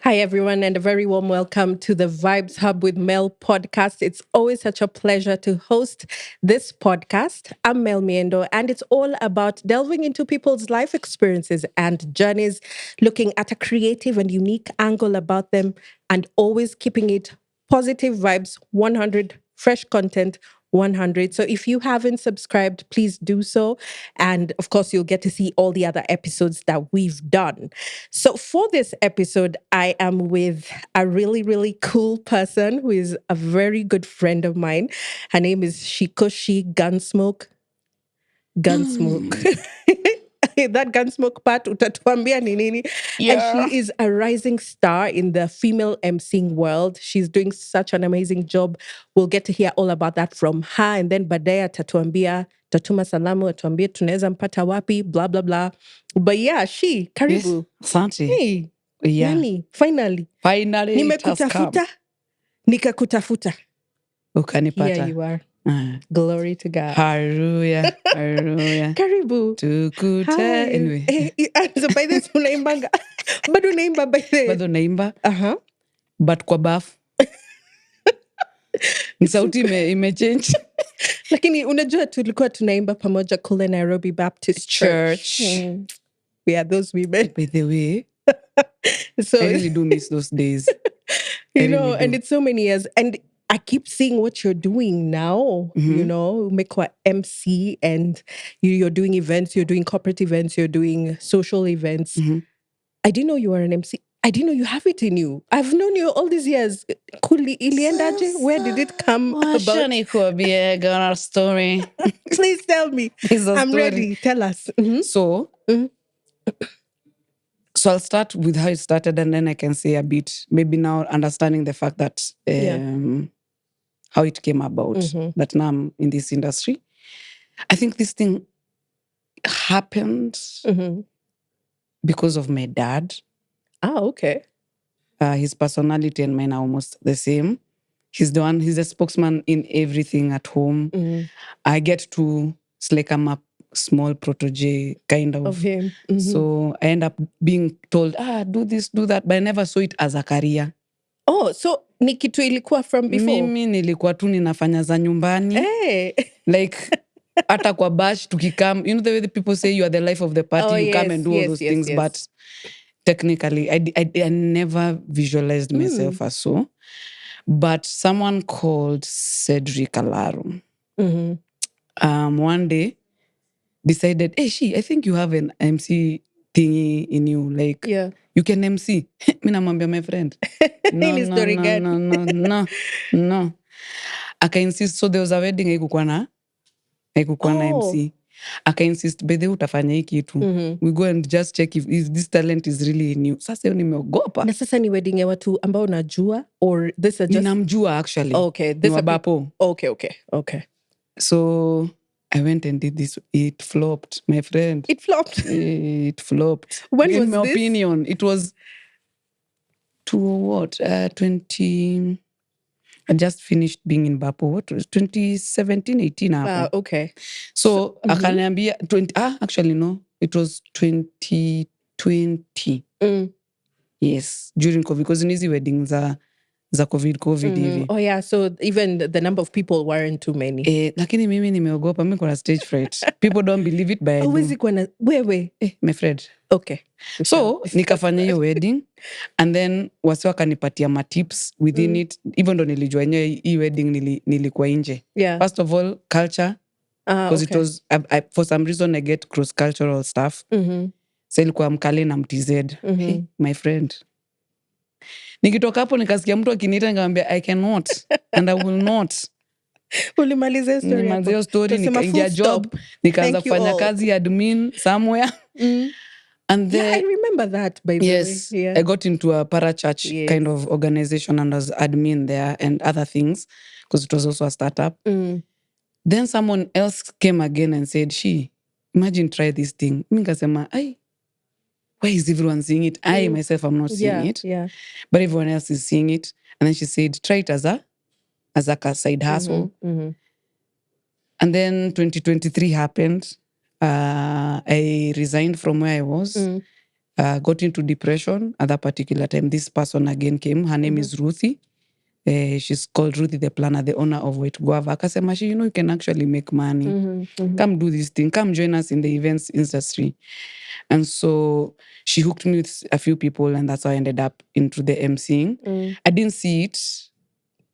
Hi, everyone, and a very warm welcome to the Vibes Hub with Mel podcast. It's always such a pleasure to host this podcast. I'm Mel Miendo, and it's all about delving into people's life experiences and journeys, looking at a creative and unique angle about them, and always keeping it positive vibes, 100 fresh content, 100. So if you haven't subscribed, please do so. And of course, you'll get to see all the other episodes that we've done. So for this episode, I am with a really, really cool person who is a very good friend of mine. Her name is Ciiku Shee Gunsmoke. That Gunsmoke part, utatuambia ni nini. And she is a rising star in the female emceeing world. She's doing such an amazing job. We'll get to hear all about that from her. And then baadaye atatuambia, tatuma salamu, atuambie tunaweza mpata wapi, blah, blah, blah. But yeah, Yes, karibu. asante. Hey, Yeah. yani, finally. Finally, it has come. Nimekutafuta, nikakutafuta. Here Ukanipata. you are. Glory to God. Hallelujah. Hallelujah. Karibu. Tukute. Hi. Anyway. So by this unaimbanga. Bado unaimba by the. Bado naimba. Uh-huh. But kwa bafu. Sauti imechange. Lakini unajua tulikuwa tunaimba pamoja kule Nairobi Baptist Church. We are those women. By the way, So I really do miss those days. you know, and it's so many years. And I keep seeing what you're doing now, you know, Mekwa MC, and you're doing events, you're doing corporate events, you're doing social events. I didn't know you were an MC. I didn't know you have it in you. I've known you all these years. Kuli iliendaje? Where did it come about? Washani kuambia gonna story. Please tell me. It's a I'm story. ready. Tell us. So I'll start with how it started, and then I can say a bit, maybe now understanding the fact that how it came about, that now I'm in this industry. I think this thing happened because of my dad. Ah, okay. His personality and mine are almost the same. He's a spokesman in everything at home. I get to, it's like I'm a small protege kind of him. So I end up being told, do this, do that, but I never saw it as a career. Oh, so ni kitu ilikuwa from before? Mimi nilikuwa tu ninafanya za nyumbani. Hey. Like, hata kwa bash tukikam, you know the way the people say you are the life of the party, you come and do all those things, but technically I never visualized myself as so. But someone called Cedric Alaro one day decided, hey, I think you have an MC thingy in you. Like, you can MC. Mina namwambia my friend. No. Aka insist. So there was a wedding haikukuwa na MC. Aka insist, by the way utafanya hii kitu. We go and just check if this talent is really in you. Sasa nimeogopa. Na sasa ni wedding ya watu ambao unajua? Or this is just... Ninamjua actually. Okay. This ni wabapo. Okay. So I went and did this. It flopped, my friend. It flopped? It flopped. When in was my this? opinion, it was to what? 20... I just finished being in Bapo. What was 2017, 18 hapo. Okay. So akaniambia actually no, it was 2020. Yes, during COVID, because in hizi weddings za COVID hivi. Oh yeah, so even the number of people weren't too many. Lakini mimi nimeogopa, mimi kuna stage fright. People don't believe it, but I do. Hawezi kuwa na wewe. My friend. Okay. So nikafanya hiyo wedding, and then wasi wakanipatia matips within it. Even ndo nilijua yenyewe hii wedding nilikuwa nje. First of all, culture. Because it was, for some reason I get cross-cultural stuff. So ilikuwa mkale na mtz. Hey, my friend. Nikitoka hapo nikasikia mtu akiniita nikamwambia I cannot and I will not. Ulimaliza story nikaingia job, nikaanza kufanya kazi admin somewhere. And then, I remember that, by the way. I got into a parachurch kind of organization and was admin there and other things because it was also a startup. Then someone else came again and said, imagine try this thing. Mimi nikasema, why is everyone seeing it? I myself am not seeing it. But everyone else is seeing it. And then she said, try it as a side hustle. And then 2023 happened. I resigned from where I was. got into depression at that particular time. This person again came. Her name is Ruthie. She's called Ruthie the Planner, the owner of White Guava. Akasema, you know, you can actually make money. Come do this thing. Come join us in the events industry. And so she hooked me with a few people, and that's how I ended up into the emceeing. I didn't see it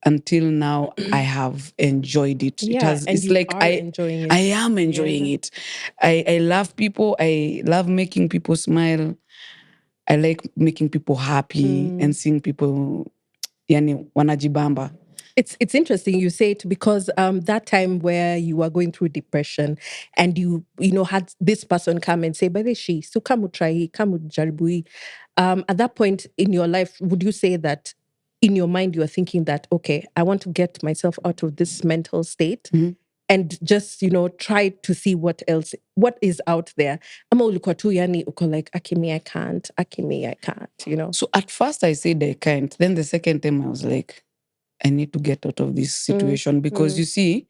until now. I have enjoyed it. Yeah, it's like enjoying it. I am enjoying it. I love people. I love making people smile. I like making people happy and seeing people yani wanajibamba. It's interesting you say it, because that time where you were going through depression and you know had this person come and say, by the she, so come try, come jaribui. At that point in your life, would you say that in your mind you are thinking that, okay, I want to get myself out of this mental state and just, you know, try to see what is out there? Ama ulikuwa tu yani uko like, Akimi, I can't, you know? So at first I said I can't. Then the second time I was like, I need to get out of this situation because you see,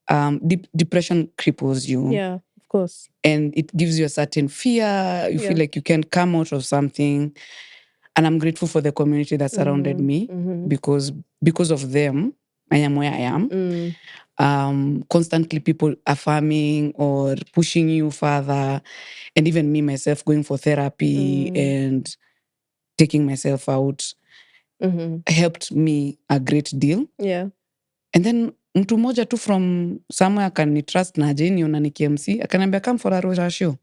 depression cripples you. Yeah, of course. And it gives you a certain fear. You feel like you can't come out of something. And I'm grateful for the community that surrounded me because of them, I am where I am. Constantly people affirming or pushing you further. And even me, myself, going for therapy and taking myself out helped me a great deal. Yeah. And then mtu moja tu from somewhere akanitrust na ajeniona niki-MC akaniambia come for a Rosa show.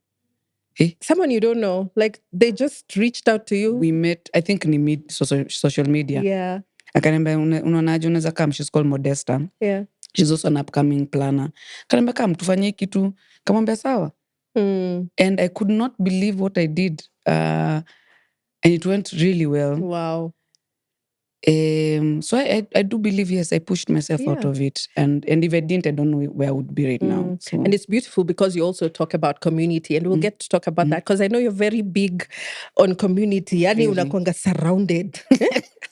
Someone you don't know, like they just reached out to you. We met, I think ni social media. Yeah. Akaniambia unaonaje unaweza come. She's called Modesta. Yeah. She's also an upcoming planner. Akaniambia come tufanye kitu. Kamwambia sawa. And I could not believe what I did. And it went really well. Wow. So I do believe, yes, I pushed myself out of it. And if I didn't, I don't know where I would be right now. So. And it's beautiful because you also talk about community, and we'll get to talk about that because I know you're very big on community. Yani unakuanga surrounded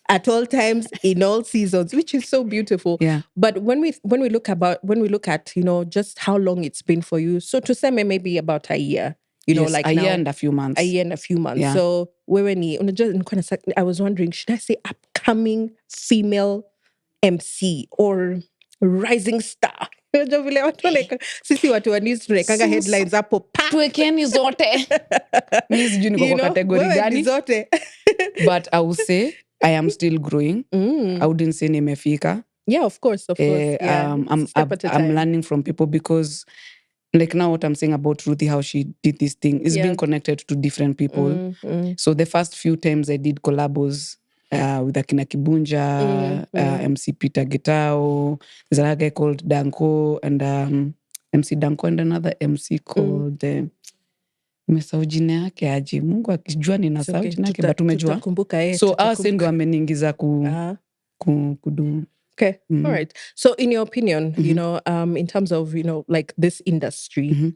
at all times, in all seasons, which is so beautiful. Yeah. But when we look at, you know, just how long it's been for you. So to say maybe about a year. You know, like a now, year and a few months. A year and a few months. Yeah. So I was wondering, should I say upcoming female MC or rising star? Sisi watu wa news tunawekanga headlines hapo pa. Tuwekeni zote. Mimi sijui niko kwa kategori gani. Zote. But I will say I am still growing. I wouldn't say nimefika. Yeah, of course. Yeah. I'm learning from people because like now what I'm saying about Ruthie, how she did this thing is being connected to different people. So the first few times I did collabos with Akina Kibunja, MC Peter Gitao. There's another guy called Danko and MC Danko and another MC called nimesahau jina yake aje. Mungu akijua ninasahau jina yake but umejua. So hao ndo ameniingiza kudu. Okay. All right. So in your opinion, you know, in terms of, you know, like this industry,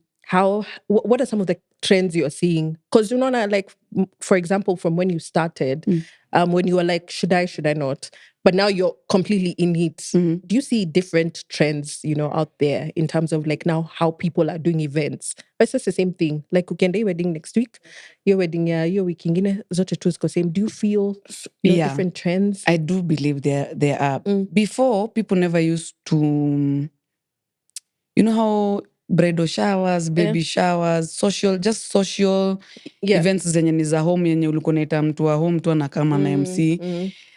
what are some of the trends you're seeing? Because, you know, like, for example, from when you started, when you were like, should I not? But now you're completely in it. Do you see different trends, you know, out there in terms of like now how people are doing events? It's just the same thing. Like, ukienda wedding next week, your wedding, your week ingine, zote tu ziko same. Do you feel different trends? I do believe there are. Before, people never used to, you know how bridal showers, baby showers, social events zenye ni za home yenye ulikuwa unaita mtu wa home tu anakama na MC.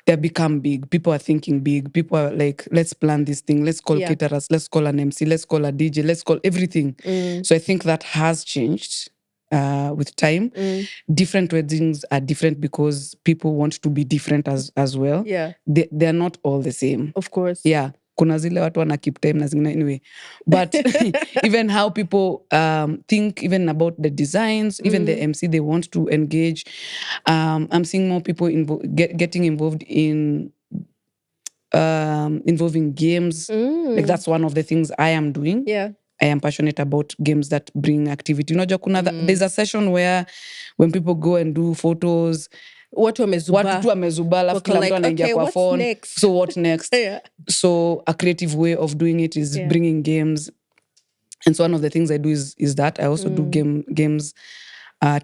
They become big. People are thinking big. People are like, let's plan this thing. Let's call caterers. Let's call an MC. Let's call a DJ. Let's call everything. So I think that has changed with time. Different weddings are different because people want to be different as well. Yeah. They're not all the same. Of course. Yeah. Kuna zile watu wana keep time na zingine anyway. But even how people think even about the designs, even the MC they want to engage. I'm seeing more people getting involved in involving games. Like that's one of the things I am doing. Yeah. I am passionate about games that bring activity. Unajua kuna there's a session where when people go and do photos, watu tu wamezuba alafu kila mtu anaingia kwa phone. Next? So what next? Yeah. So a creative way of doing it is bringing games. And so one of the things I do is that I also do games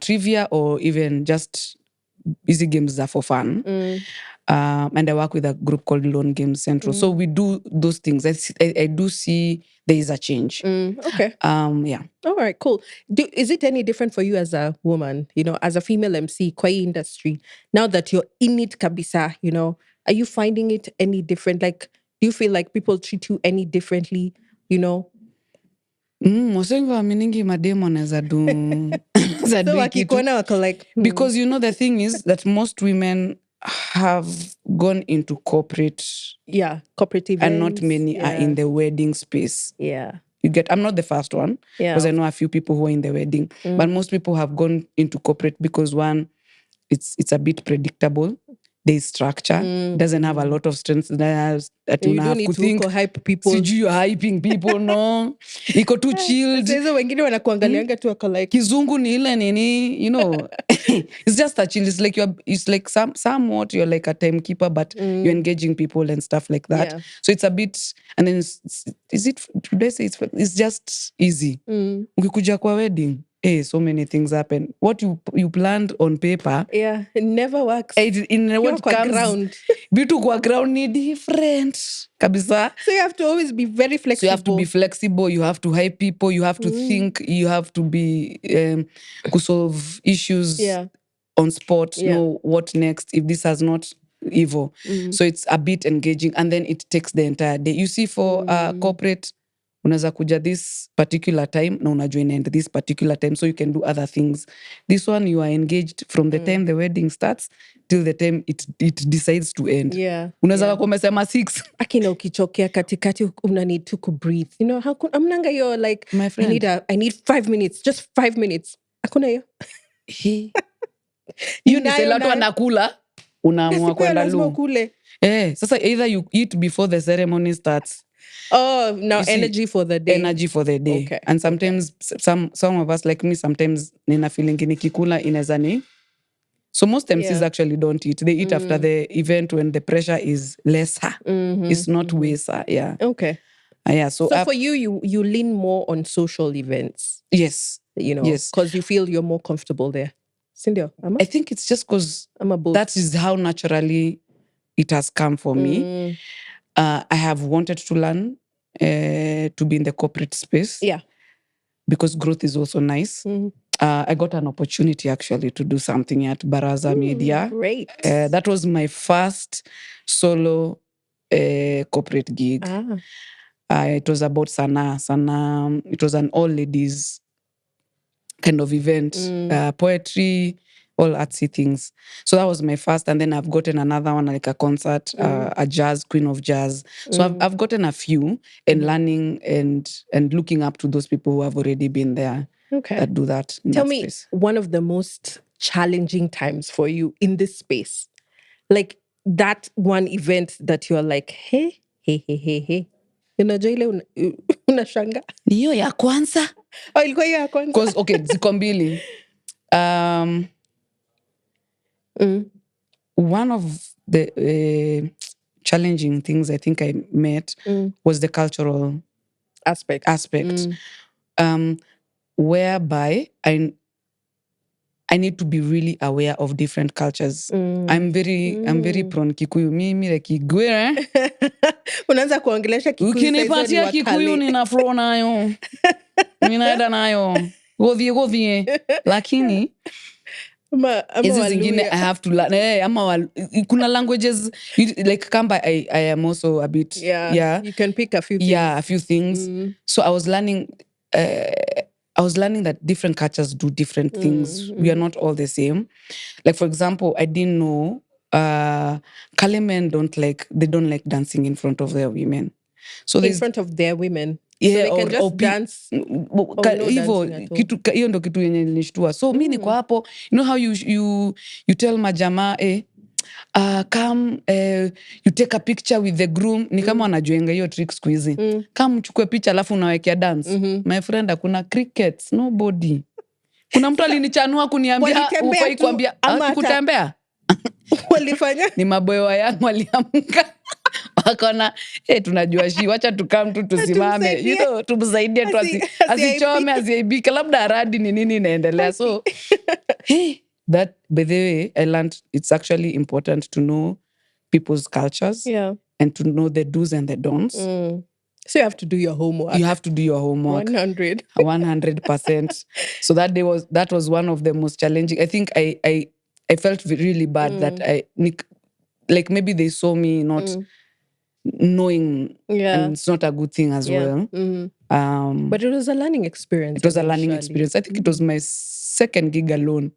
trivia or even just easy games are for fun. And I work with a group called Lone Games Central. So we do those things. I do see there is a change. Okay. Yeah. All right, cool. Is it any different for you as a woman, as a female MC, kwa hii industry, now that you're in it kabisa, are you finding it any different? Like, do you feel like people treat you any differently, Wasengi waaminingi mademo anaweza do So wakikuona wako like, because the thing is that most women have gone into corporate corporate events, and not many are in the wedding space. You get, I'm not the first one because I know a few people who are in the wedding, but most people have gone into corporate because one, it's a bit predictable. There's structure, doesn't have a lot of strengths. That you don't need to hype people. You're hyping people, no. Iko too chilled. Sasa wengine wanakuangalianga tu wako like kizungu ni ile nini, it's just a chill. It's like somewhat you're like a timekeeper, but you're engaging people and stuff like that. So it's a bit, and then it's just easy. Ukikuja kwa wedding, so many things happen. What you planned on paper, it never works. In what comes ground. Vitu kwa ground ni different kabisa. So you have to always be very flexible. So you have to be flexible, you have to hype people, you have to think, you have to be to solve issues on spot, know what next if this has not evil. So it's a bit engaging, and then it takes the entire day. You see, for corporate, unaweza kuja this particular time na unajua inaend this particular time, so you can do other things. This one, you are engaged from the time the wedding starts till the time it decides to end. Unaweza kumesema 6 akina ukichokea katikati una need to breathe, amnanga yo like, my friend, I need 5 minutes, just 5 minutes. Hakuna hiyo. You ni sela tu anakula, unaamua kwenda lu. Sasa either you eat before the ceremony starts. Now energy for the day. Okay. And sometimes some of us, like me, sometimes nina feeling nikikula inaweza ni. So most MCs actually don't eat. They eat after the event when the pressure is lesser. It's not worser. Yeah. Okay. So for you lean more on social events. Yes. Yes. Because you feel you're more comfortable there. Sindio? I think it's just because that is how naturally it has come for me. I have wanted to learn to be in the corporate space. Because growth is also nice. I got an opportunity actually to do something at Baraza Media. Great. That was my first solo corporate gig. It was about Sana. It was an all ladies kind of event. Poetry, all artsy things. So that was my first, and then I've gotten another one, like a concert, a jazz, queen of jazz. So I've gotten a few, and learning and looking up to those people who have already been there. That do that. Tell me, space. One of the most challenging times for you in this space, like that one event that you're like, hey. Unajua ile unashanga? Niyo ya kwanza. Ilikuwa hiyo ya kwanza. Because okay, ziko mbili. One of the challenging things I think I met was the cultural aspect. Whereby I need to be really aware of different cultures. I'm very prone Kikuyu. Mimi like Kigwera. Unaanza kuongelesha Kikuyu. Ukinipatia Kikuyu nina flow nayo. Ninaenda nayo. Godhie. Lakini hizi zingine I have to learn. Kuna languages like Kamba, I am also a bit. You can pick a few things. A few things. So I was learning that different cultures do different things. We are not all the same. Like, for example, I didn't know Kale men don't like dancing in front of their women. So in front of their women. Yeah, so they can just dance. Hiyo ndo kitu yenye nilishtua. So mi niko hapo, how you tell majamaa come you take a picture with the groom, ni kama wanajuenga hiyo trick siku hizi. Come mchukue picha alafu unawekea dance. My friend, hakuna crickets, nobody. Kuna mtu alinichanua kuniambia ufai kuambia kutembea. Walifanya? Ni maboyo yangu waliamka. Akona tunajua Shee, wacha tukam tu tusimame, you know, tumsaidie tu asichome, asiaibike, labda aradi ni nini inaendelea. So that, by the way, I learned it's actually important to know people's cultures and to know the do's and the don'ts. So you have to do your homework. You have to do your homework. 100%. So that was one of the most challenging. I think I felt really bad that like maybe they saw me not knowing, and it's not a good thing as well. But it was a learning experience. It was a learning experience. I think it was my second gig alone.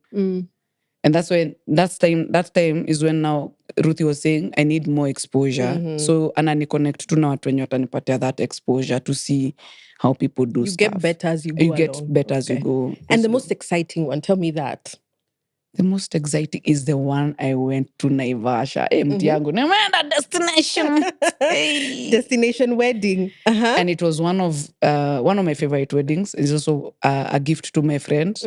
And that's when that time is when now Ruthie was saying I need more exposure. So anani connect to na watu wenye watanipatia that exposure to see how people do stuff. You get better as you go. You get better as you go. And the most exciting one, tell me that. The most exciting is the one I went to Naivasha. Mti yangu, nimeenda destination. Destination wedding. And it was one of my favorite weddings. It's also a gift to my friend.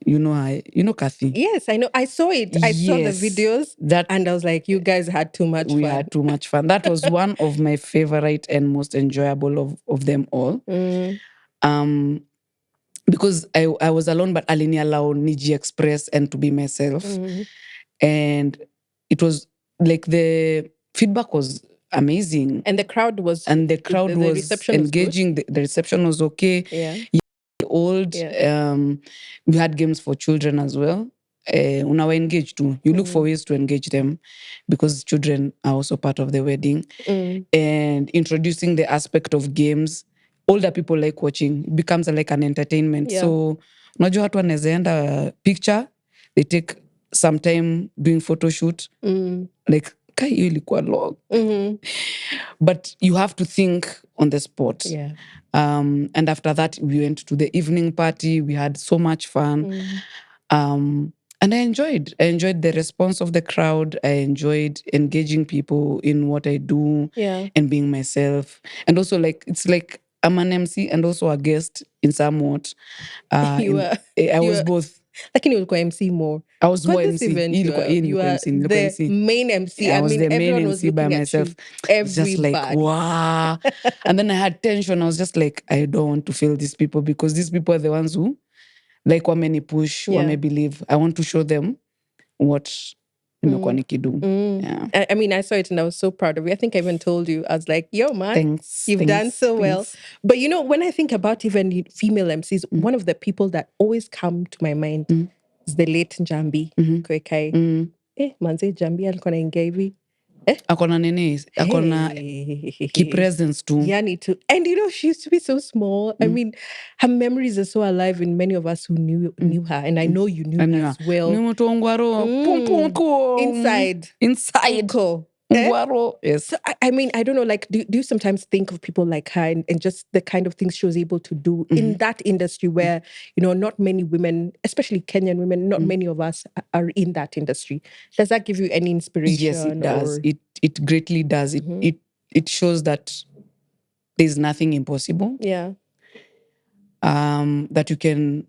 You know Kathy. Yes, I know. I saw it. I saw the videos. And I was like, you guys had too much fun. We had too much fun. That was one of my favorite and most enjoyable of them all. Because I was alone, but alini allow niji express and to be myself. And it was like the feedback was amazing. And the crowd was engaging. The reception was okay. Yeah. Old. We had games for children as well. Unawa engage too. You look for ways to engage them because children are also part of the wedding. And introducing the aspect of games. Older people like watching. It becomes like an entertainment. So, unajua watu wanaezaenda picture, they take some time doing photo shoot. Like, kai hiyo ilikuwa long. But you have to think on the spot. And after that, we went to the evening party. We had so much fun. And I enjoyed the response of the crowd. I enjoyed engaging people in what I do and being myself. And also, like, it's like I'm an MC and also a guest in somewhat. I was both. Lakini ulikuwa MC more. I was more MC. You are the main MC. I was the main MC by myself. Just like, wow. And then I had tension. I was just like, I don't want to fail these people because these people are the ones who like wameni push, wame believe. I want to show them what nimekuwa nikidu. I mean, I saw it and I was so proud of you. I think I even told you, I was like, yo, man, you've done so well. But you know, when I think about even female MCs, one of the people that always come to my mind is the late Njambi Kwekai. Manze Njambi alikuwa naingia hivi. Akona nini? Akona key presence too. Yani too. And you know, she used to be so small. I mean, her memories are so alive in many of us who knew her. And I know you knew her as well. Inside. Yes. So, I mean, I don't know, like, do you sometimes think of people like her and just the kind of things she was able to do in that industry where, you know, not many women, especially Kenyan women, not many of us are in that industry. Does that give you any inspiration? Yes, it does. It greatly does. It shows that there's nothing impossible. Yeah. That you can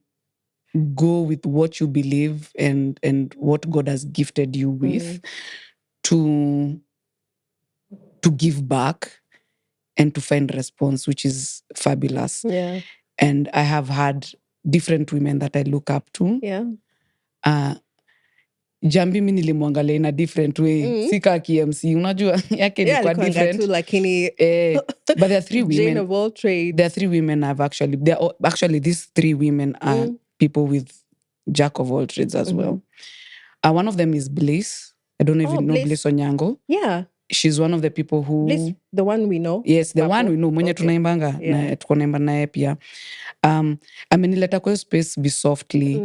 go with what you believe and what God has gifted you with to give back and to find response, which is fabulous. Yeah. And I have had different women that I look up to. Yeah. Jambi mi nilimwangalia in a different way. Sika KMC, unajua yake ni kwa different. But there are three women. Jane of all trades. There are three women actually these three women are people with jack of all trades as well. One of them is Bliss. I don't even know Bliss Onyango. Yeah. She's one of the people who... Bliss, the one we know? Yes, the one we know. Mwenye tunaimbanga. Na tuko naimba naye pia. Amenileta kwa space Be Softly.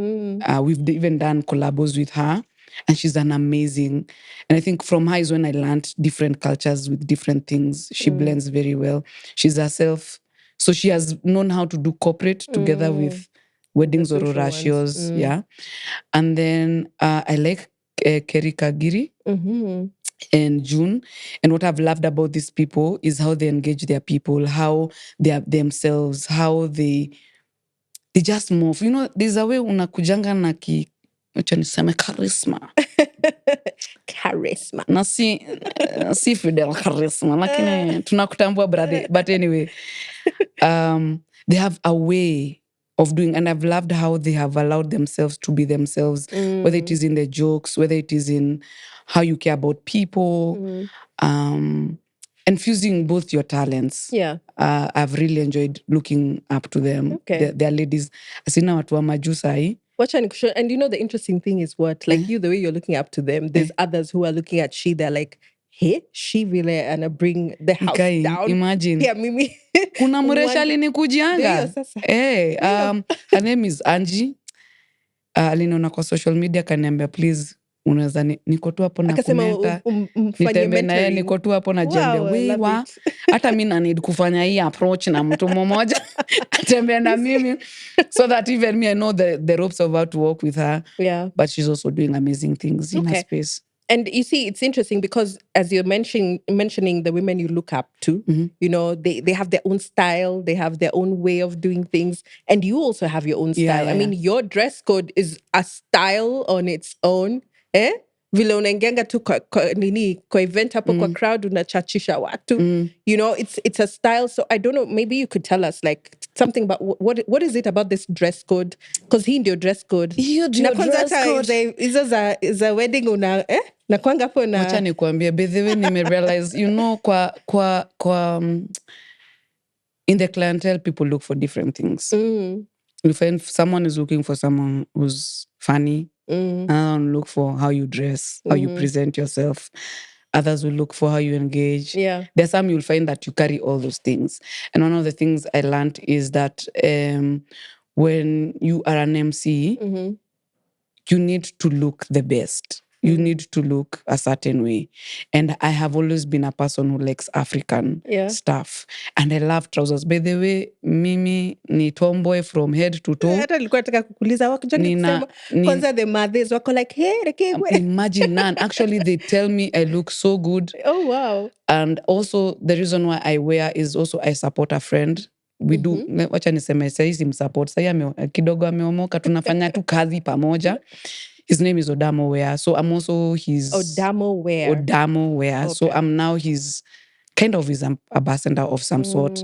We've even done collabos with her. And she's an amazing... And I think from her is when I learned different cultures with different things. She blends very well. She's herself. So she has known how to do corporate together with weddings or ratios. Yeah. And then I like Kerry Kagiri. And June. And what I've loved about these people is how they engage their people, how they are themselves, how they just move. You know, there's a way unakujanga na wacha niseme charisma. Charisma. Na si Fidel charisma, lakini tunakutambua brother. But anyway, they have a way of doing, and I've loved how they have allowed themselves to be themselves, whether it is in the jokes, whether it is in how you care about people, infusing both your talents. Yeah. I've really enjoyed looking up to them. Okay. They're ladies. Asina watu wa majuu sahi. And you know, the interesting thing is what, like you, the way you're looking up to them, there's others who are looking at She, they're like, hey, she really and bring the house down. Imagine. Yeah, Mimi. Kuna mresha alinikujianga. Hey, her name is Angie. Aliniona kwa social media kaniambia, please unaweza niko tu hapo na kumenta. Nitembe na yeye niko tu hapo na jembe. Wewa. Hata mimi na need kufanya hii approach na mtu mmoja. Atembea na mimi. So that even me, I know the ropes of how to walk with her. Yeah. But she's also doing amazing things in her space. And you see, it's interesting because as you're mentioning the women you look up to, you know, they have their own style, they have their own way of doing things, and you also have your own style. I mean, your dress code is a style on its own. Vile unaingianga tu kwa event hapo kwa crowd unachachisha watu. You know, it's a style. So I don't know, maybe you could tell us like something about what is it about this dress code? Because hii ndio dress code. Na dress code. Hizo za wedding una na kwanga hapo na wacha nikuambie, by the way nimerealize, you know, kwa in the clientele people look for different things. You find someone is looking for someone who's funny. Another look for how you dress, how you present yourself. Others will look for how you engage. Yeah. There's some you'll find that you carry all those things. And one of the things I learned is that when you are an MC, you need to look the best. You need to look a certain way. And I have always been a person who likes African stuff. And I love trousers. By the way, mimi ni tomboy from head to toe. Hata nilikuwa nataka kukuuliza kwanza the mothers wako like, hey, rekegwe. Imagine none. Actually, they tell me I look so good. Oh, wow. And also, the reason why I wear is also I support a friend. We do, wacha niseme sahi simsupport. Sahi kidogo ameomoka, tunafanya tu kazi pamoja. His name is Odamo Wear. So I'm also his... Odamo Wear. Okay. So I'm now his ambassador of some sort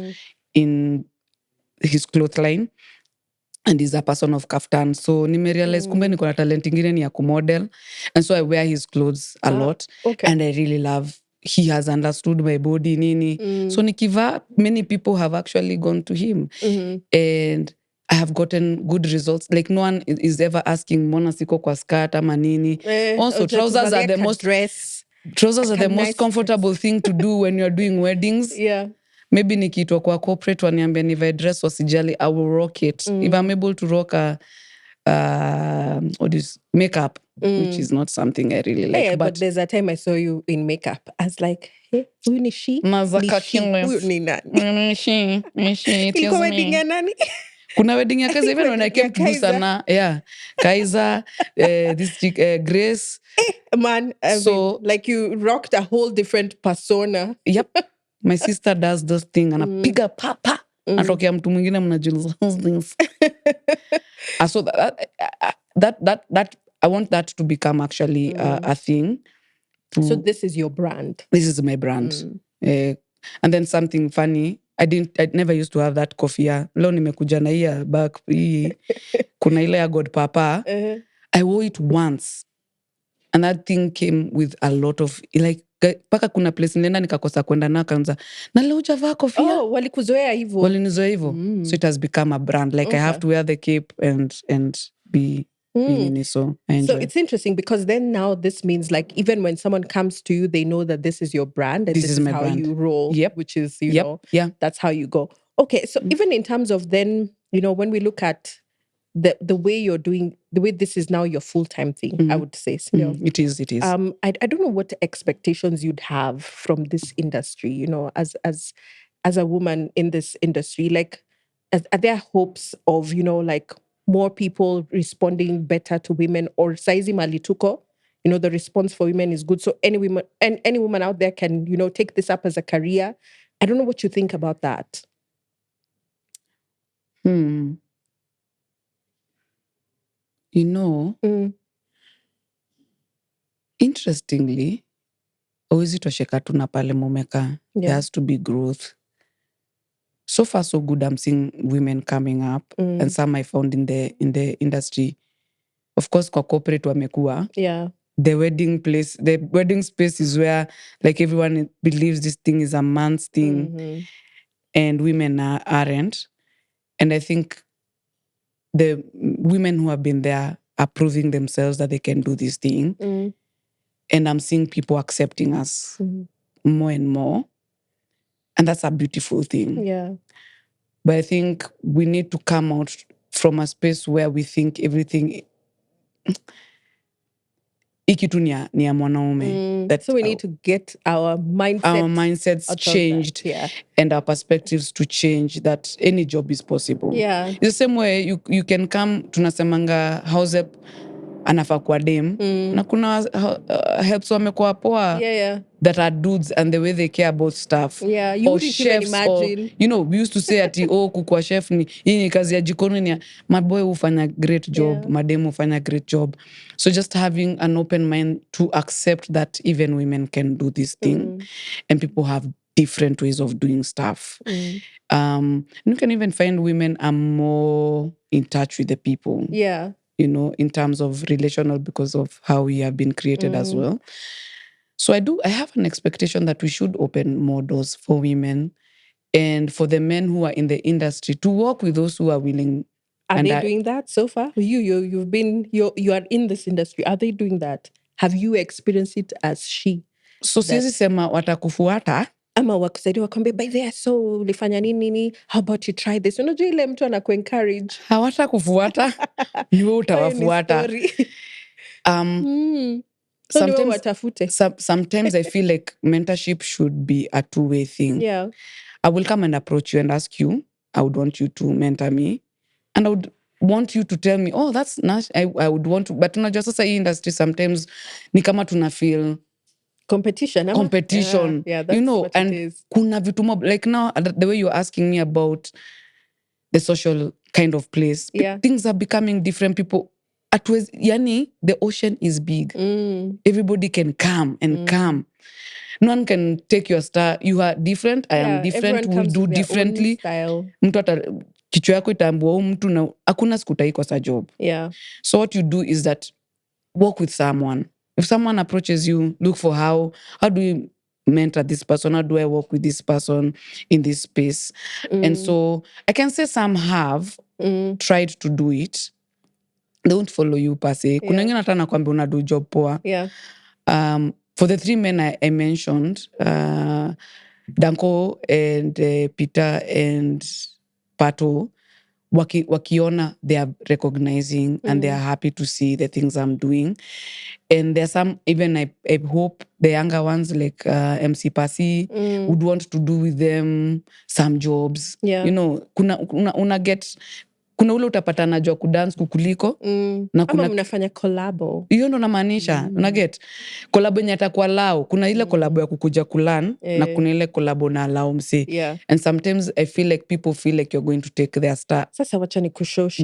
in his cloth line. And he's a person of kaftan. So nimerealize kumbe niko na talent ingine ni ya kumodel. And so I wear his clothes a lot. Okay. And I really love... He has understood my body, nini. So nikiva, many people have actually gone to him. And I have gotten good results. Like no one is ever asking mbona siko kwa skirt ama nini. Also, trousers are the most comfortable thing to do when you're doing weddings. Yeah. Maybe nikiitwa kwa corporate waniambia nivae dress wasijali, I will rock it. If I'm able to rock makeup, which is not something I really like. Yeah, but there's a time I saw you in makeup. I was like, hey, huyu ni she? Huyu ni nani? Ni she. Ilikuwa wedding ya nani? Kuna wedding ya Kaiza, even when I came to do sana. Yeah. Kaiza, this chick, Grace. Man, like you rocked a whole different persona. Yep. My sister does this thing anapiga papa. Anatokea mtu mwingine mnajuliza things. So that I want that to become actually a thing. So this is your brand. This is my brand. And then something funny. I never used to have that kofia. Leo nimekuja na hii back hii. Kuna ile ya God Papa. I wore it once. And that thing came with a lot of like paka kuna place nilienda nikakosa kwenda na kanza. Na leo hujavaa kofia. Oh, walikuzoea hivyo. Walinizoea hivyo. So it has become a brand. Like I have to wear the cape and be so I enjoy. So it's interesting because then now this means like even when someone comes to you, they know that this is your brand and this is how brand. You roll, which is, you know, that's how you go. Okay, so even in terms of then, you know, when we look at the way you're doing, the way this is now your full-time thing, I would say. It is. I don't know what expectations you'd have from this industry, you know, as a woman in this industry. Like, are there hopes of, you know, like more people responding better to women, or saizi malituko, you know, the response for women is good. So any woman out there can, you know, take this up as a career. I don't know what you think about that. You know, interestingly, hauwezi tosheka tu na pale mumeka. There has to be growth. So far so good, I'm seeing women coming up and some I found in the industry. Of course, kwa corporate wamekuwa. Yeah. The wedding space is where like everyone believes this thing is a man's thing and women aren't. And I think the women who have been there are proving themselves that they can do this thing. And I'm seeing people accepting us more and more. And that's a beautiful thing. Yeah. But I think we need to come out from a space where we think everything ikitu ni ya mwanaume. So we need to get our mindsets changed and our perspectives to change, that any job is possible. Yeah. It's the same way you can come, tunasemanga house help anafaa kuwa dem na kuna helps wamekuwa poa that are dudes and the way they care about stuff. Yeah, you wouldn't even imagine. Or, we used to say ati kukua chef hii ni kazi ya jikoni, ni maboy hufanya great job, mademu hufanya great job. So just having an open mind to accept that even women can do this thing and people have different ways of doing stuff. You can even find women are more in touch with the people. Yeah. In terms of relational, because of how we have been created as well. So I have an expectation that we should open more doors for women and for the men who are in the industry to work with those who are willing. Are they doing that so far? You are in this industry. Are they doing that? Have you experienced it as she? So siwezi sema watakufuata ama wakusaidia wakwambia by there, so ulifanya nini, how about you try this. Unajua ile mtu anakuencourage. Hawatakufuata ni wewe utawafuata. Sometimes I feel like mentorship should be a two-way thing. Yeah. I will come and approach you and ask you, I would want you to mentor me, and I would want you to tell me, oh, that's nice. I would want to, but unajua sasa hii industry sometimes ni kama tuna feel competition. Yeah, that's what and it is. Kuna vitu mob, like now the way you're asking me about the social kind of place, things are becoming different. People yani the ocean is big. Everybody can come and come. No one can take your star. You are different, I am different, we'll do differently. Mtu ata kichwa yako itaambua mtu na hakuna siku utaikosa job. Yeah. So what you do is that work with someone. If someone approaches you, look for how do you mentor this person? How do I work with this person in this space? And so I can say some have tried to do it. They won't follow you per se. Kuna wengine hata nakwambia unadu job poa. Yeah. For the three men I mentioned, Danko and Peter and Pato, wakiona, they are recognizing and they are happy to see the things I'm doing. And there's some, even I hope the younger ones like MC Pasi would want to do with them some jobs. Yeah. Kuna get, kuna ule utapata najua kudance kukuliko. Na kuna mnafanya collabo. Hiyo ndo namaanisha. Una get collabo yenye atakuwa lao. Kuna ile collabo ya kukuja kulan na kuna ile collabo na lao msi. Yeah. And sometimes I feel like people feel like you're going to take their star. Sasa wacha nikushoshi.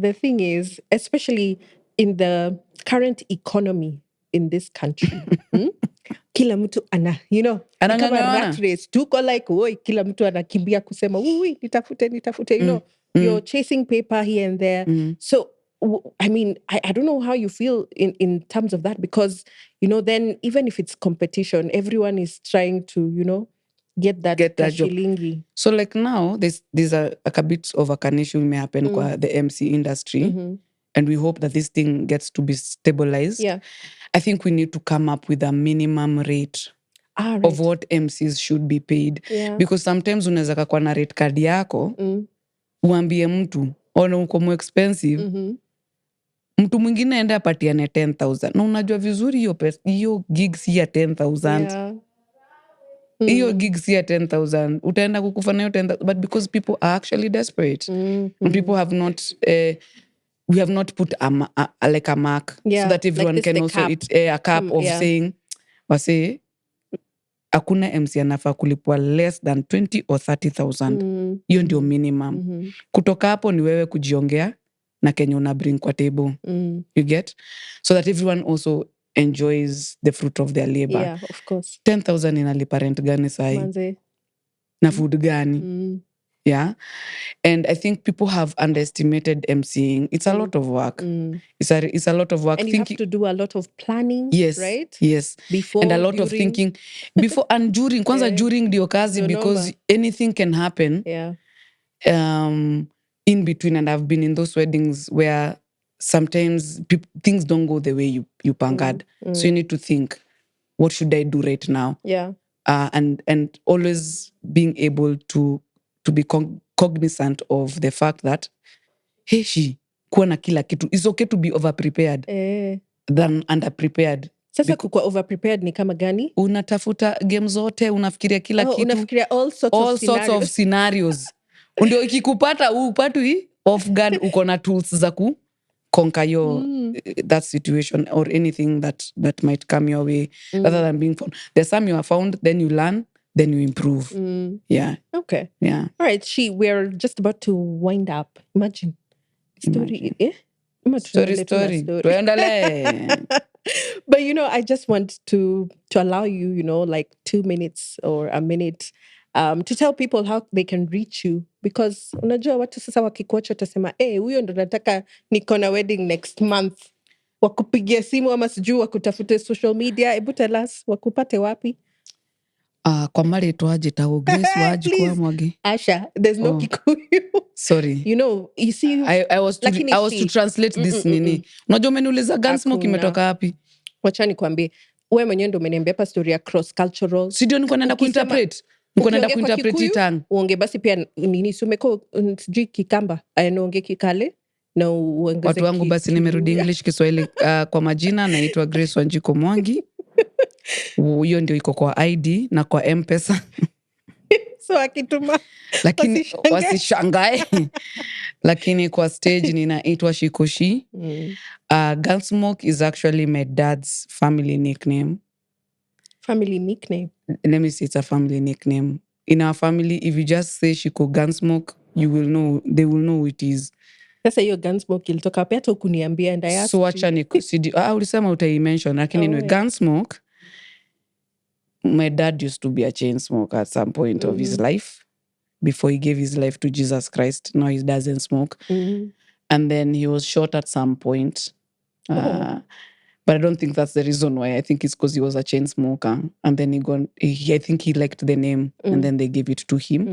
The thing is, especially in the current economy in this country, kila mtu kama rat race, tuko like, kila mtu anakimbia kusema, nitafute, you're chasing paper here and there. So, I mean, I don't know how you feel in terms of that, because, then even if it's competition, everyone is trying to, get that shilingi. So like now, there's a bit of an issue may happen kwa the MC industry. And we hope that this thing gets to be stabilized. Yeah. I think we need to come up with a minimum rate of what MCs should be paid. Yeah. Because sometimes unaweza kakwa na rate card yako, uambie mtu, ona uko more expensive, mtu mwingine ende apatiane 10,000. Na unajua vizuri hiyo gig si ya 10,000. Hiyo gig si ya 10,000. Utaenda kukufanya hiyo 10,000. But because people are actually desperate. And people have not... we have not put a mark so that everyone like can also eat a cap of saying, wase, hakuna MC anafaa kulipwa less than 20 or 30,000. Hiyo ndio minimum. Kutoka hapo ni wewe kujiongea na kenye una bring kwa table. You get? So that everyone also enjoys the fruit of their labor. Yeah, of course. 10,000 inalipa rent gani sahi? Manze. Na food gani? Yeah. And I think people have underestimated MCing. It's a lot of work. It's a lot of work. And you have to do a lot of planning, yes, right? Yes. Before, and a lot of thinking. Before and during. Kwanza during ndio kazi, because anything can happen. Yeah. In between, and I've been in those weddings where sometimes things don't go the way you pangad. So you need to think, what should I do right now? Yeah. And always being able to be cognizant of the fact that, hey, kuwa na kila kitu. It's okay to be over-prepared than under-prepared. Sasa kukua over-prepared ni kama gani? Unatafuta game zote, unafikiria kila kitu. Unafikiria all sorts of scenarios. Ndio ikikupata upatwi off guard, uko na tools za ku conquer your that situation or anything that might come your way, rather than being found. There's some you are found, then you learn, then you improve. Yeah. Okay. Yeah. All right, we're just about to wind up. Imagine. Story. But I just want to allow you, like 2 minutes or a minute to tell people how they can reach you, because unajua watu sasa wakikuacha utasema huyo ndo nataka niko na wedding next month, wakupigia simu ama sijui wakutafute social media. Ebu tell us wakupate wapi? Kwa mali tuaje tawo Grace waji kwa mwagi Asha, there's no Kikuyu. Sorry. You see, I was to translate this nini. Unajua umeniuliza Gunsmoke imetoka wapi? Wacha nikwambie. Wewe mwenyewe ndio umeniambia hapa story ya cross cultural. Si ndio niko naenda kuinterpret. Niko naenda kuinterpret tang. Uonge basi pia nini sumeko sijui Kikamba. Anaongea Kikale na uongeze watu wangu basi nimerudi English Kiswahili. Kwa majina naitwa Grace Wanjiko Mwangi. Hiyo ndio iko kwa ID na kwa M-Pesa. So akituma lakini wasishangae. Lakini kwa stage ninaitwa Ciiku Shee. Gunsmoke is actually my dad's family nickname. Family nickname? Let me say it's a family nickname. In our family, if you just say Ciiku Gunsmoke, they will know who it is. Sasa hiyo Gunsmoke ilitoka wapi? Hata ukuniambia and I asked so wacha ulisema utaimention, lakini Gunsmoke, my dad used to be a chain smoker at some point of his life before he gave his life to Jesus Christ. Now he doesn't smoke. And then he was shot at some point. But I don't think that's the reason why. I think it's because he was a chain smoker. And then I think he liked the name and then they gave it to him.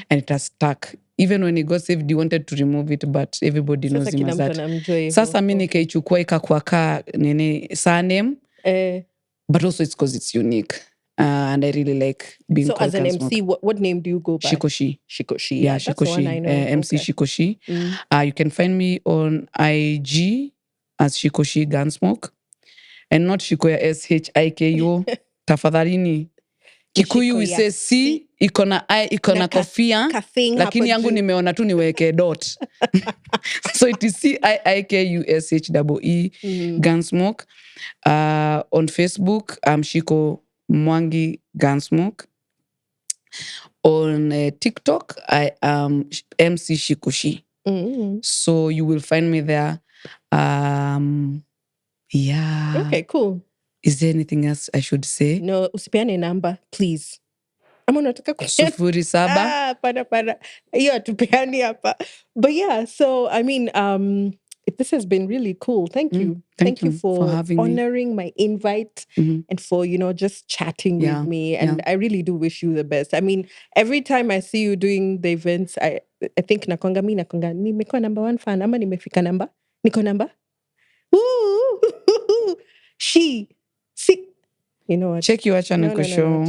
And it has stuck. Even when he got saved, he wanted to remove it, but everybody knows him as that. Sasa mimi nikaichukua ikakuwa ka surname. But also it's because it's unique. And I really like being called as an MC, what name do you go by? Ciiku Shee. Ciiku Shee. Yeah, Ciiku Shee. MC Ciiku Shee. You can find me on IG as Ciiku Shee Gunsmoke. And not Shikoya SHIKU. Tafadhalini. Kikuyu we say C, ikona I, ikona kofia. Lakini yangu nimeona tu niweke dot. So it is CIIKUSHEE Gunsmoke. On Facebook, I'm Ciiku Mwangi Gunsmoke. On TikTok, I am MC Ciiku Shee. So you will find me there. Yeah. Okay, cool. Is there anything else I should say? No, usipeane number, please. Ama unataka kushia 07. Para. Hiyo atupeani hapa. But yeah, so I mean, this has been really cool. Thank you. Thank you for honoring my invite and for, just chatting with me. And I really do wish you the best. I mean, every time I see you doing the events, I think nakonga nimekuwa number 1 fan. Ama nimefika number? Niko number? Ooh. See. You know what? Check you acha nikushow.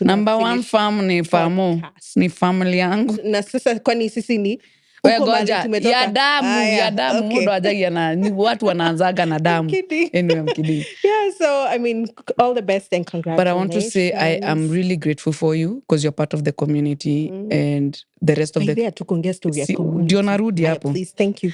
Number 1 farm ni famo. Ni family yangu. Na sasa kwani sisi ni ya damu mudo ajagia na ni watu wanaanzaga na damu. Anyway, I'm kidding. Yeah, so I mean, all the best and congratulations. But I want to say I am really grateful for you because you're part of the community and the rest of the... Ndio narudi hapo. Please, thank you.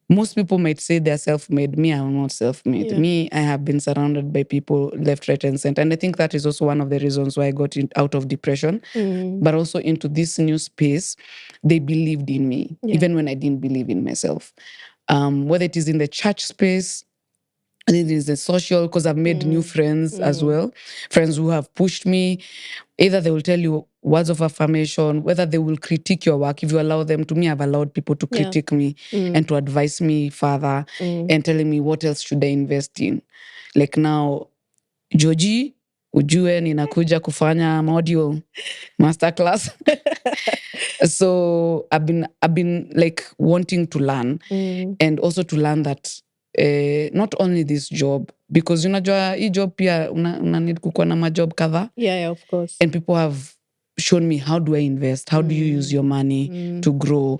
Most people might say they're self-made. Me, I'm not self-made. Me, I have been surrounded by people left, right, and center. And I think that is also one of the reasons why I got out of depression, but also into this new space. They believed in me, even when I didn't believe in myself. Whether it is in the church space, And it is a social, because I've made new friends as well, friends who have pushed me. Either they will tell you words of affirmation, whether they will critique your work. If you allow them, to me, I've allowed people to critique me and to advise me further and telling me what else should I invest in. Like now, Joji, ujue ninakuja kufanya module masterclass. So I've been like wanting to learn and also to learn that not only this job, because unajua hii job pia una need kukuwa na majob kadhaa. Yeah, of course. And people have shown me, how do I invest? How do you use your money to grow?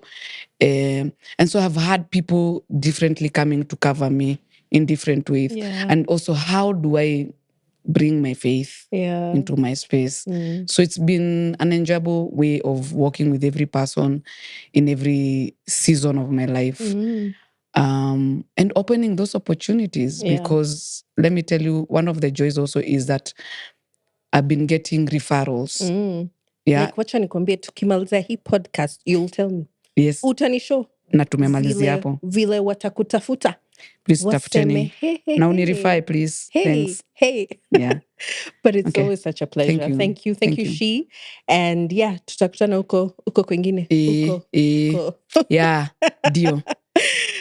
And so I've had people differently coming to cover me in different ways. Yeah. And also, how do I bring my faith into my space? So it's been an enjoyable way of working with every person in every season of my life. And opening those opportunities, because let me tell you, one of the joys also is that I've been getting referrals. Yeah. Like, wacha nikwambie tukimaliza hii podcast, you'll tell me. Yes. Utanishow. Na tumemalizia hapo. Vile watakutafuta. Please tafuteni. Na unirify, please. Thanks. Hey. Yeah. But it's always such a pleasure. Thank you. Thank you, Shee. And yeah, tutakutana uko kwingine. Uko. Yeah, dio.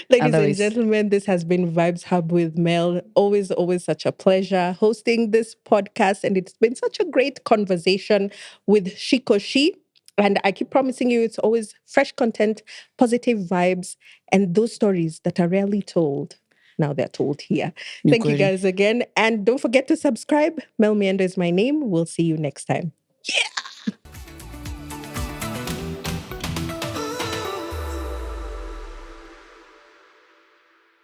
Ladies and gentlemen, this has been Vibes Hub with Mel. Always such a pleasure hosting this podcast. And it's been such a great conversation with Ciiku Shee. And I keep promising you, it's always fresh content, positive vibes, and those stories that are rarely told. Now they're told here. Thank you guys again. And don't forget to subscribe. Mel Miendo is my name. We'll see you next time. Yeah.